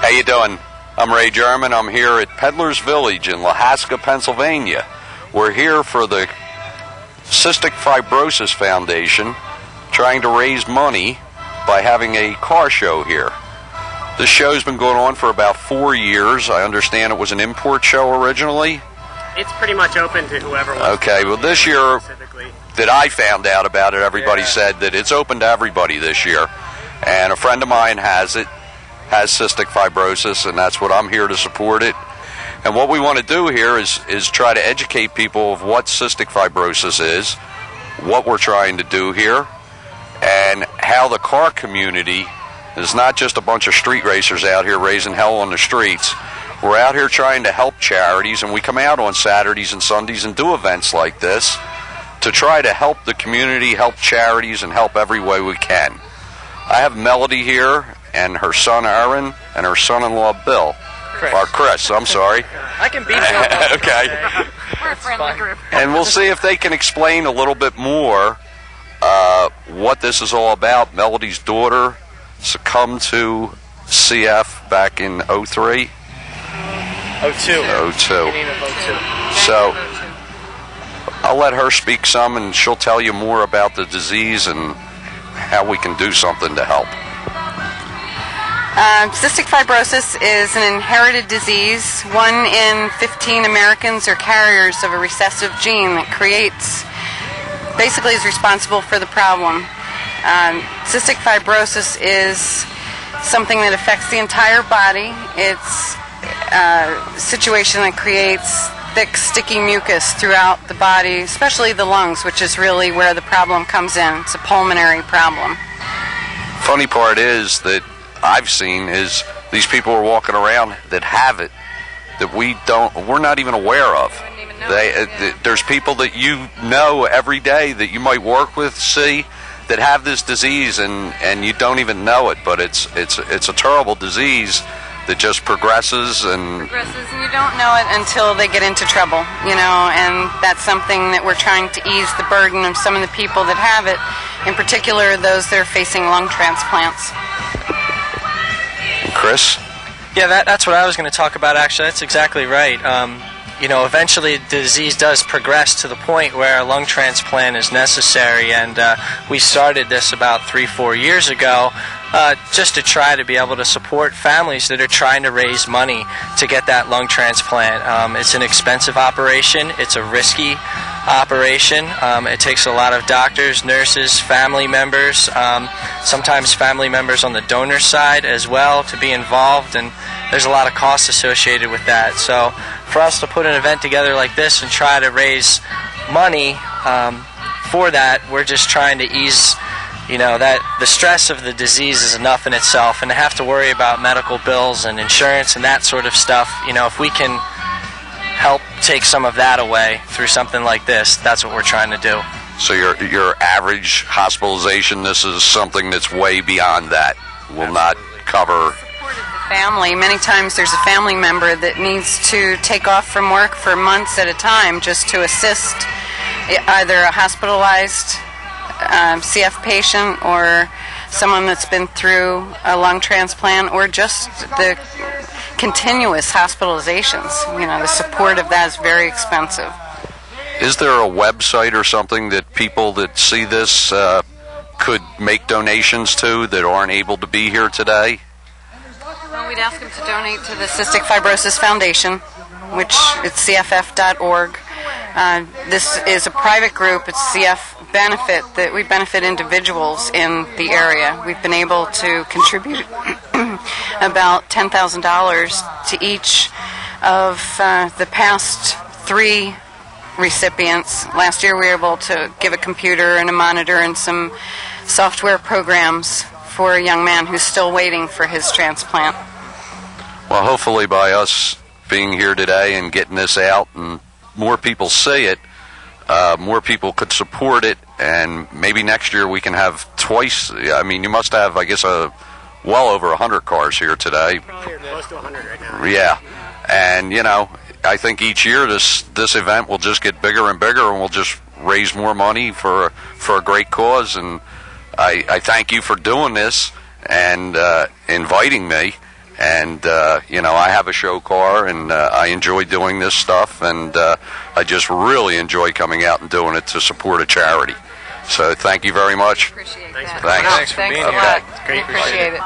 How you doing? I'm Ray German. I'm here at Peddler's Village in Lahaska, Pennsylvania. We're here for the Cystic Fibrosis Foundation, trying to raise money by having a car show here. This show's been going on for about 4 years. I understand it was an import show originally. It's pretty much open to whoever wants. Okay, well this year that I found out about it, everybody said that it's open to everybody this year. And a friend of mine has cystic fibrosis, and that's what I'm here to support it. And what we want to do here is try to educate people of what cystic fibrosis is, what we're trying to do here, and how the car community is not just a bunch of street racers out here raising hell on the streets. We're out here trying to help charities, and we come out on Saturdays and Sundays and do events like this to try to help the community, help charities, and help every way we can. I have Melody here, and her son Aaron, and her son-in-law Bill. Chris, I'm sorry. I can beat you. Okay. We're a friendly group. And we'll see if they can explain a little bit more what this is all about. Melody's daughter succumbed to CF back in 03. 02. So I'll let her speak some, and she'll tell you more about the disease and how we can do something to help. Cystic fibrosis is an inherited disease. 1 in 15 Americans are carriers of a recessive gene that basically is responsible for the problem. Cystic fibrosis is something that affects the entire body. It's a situation that creates thick, sticky mucus throughout the body, especially the lungs, which is really where the problem comes in. It's a pulmonary problem. Funny part is that I've seen is these people are walking around that have it that we're not even aware of. There's people that you know every day that you might work with, see, that have this disease, and you don't even know it, but it's a terrible disease that just progresses and you don't know it until they get into trouble, and that's something that we're trying to ease the burden of some of the people that have it, in particular those that are facing lung transplants. Chris? Yeah, that's what I was going to talk about, actually. That's exactly right. Eventually the disease does progress to the point where a lung transplant is necessary, and we started this about 3-4 years ago just to try to be able to support families that are trying to raise money to get that lung transplant. It's an expensive operation. It's a risky operation. It takes a lot of doctors, nurses, family members, sometimes family members on the donor side as well to be involved, and there's a lot of costs associated with that. So for us to put an event together like this and try to raise money for that, we're just trying to ease that the stress of the disease is enough in itself, and to have to worry about medical bills and insurance and that sort of stuff, if we can help take some of that away through something like this, that's what we're trying to do. So your average hospitalization, this is something that's way beyond that, will not cover. Family. Many times there's a family member that needs to take off from work for months at a time just to assist either a hospitalized CF patient or someone that's been through a lung transplant, or just the continuous hospitalizations. The support of that is very expensive. Is there a website or something that people that see this could make donations to that aren't able to be here today? Well, we'd ask them to donate to the Cystic Fibrosis Foundation, which is cff.org. This is a private group. It's CF Benefit, that we benefit individuals in the area. We've been able to contribute about $10,000 to each of the past 3 recipients. Last year we were able to give a computer and a monitor and some software programs for a young man who's still waiting for his transplant. Well, hopefully by us being here today and getting this out and more people see it, more people could support it, and maybe next year we can have twice. I mean, you must have, I guess, well over 100 cars here today. Probably close to 100 right now. Yeah, and I think each year this event will just get bigger and bigger, and we'll just raise more money for a great cause. And I thank you for doing this and inviting me. And, I have a show car, and I enjoy doing this stuff, and I just really enjoy coming out and doing it to support a charity. So thank you very much. Appreciate that. Thanks. Thanks for being here. Okay. It's great. Appreciate it.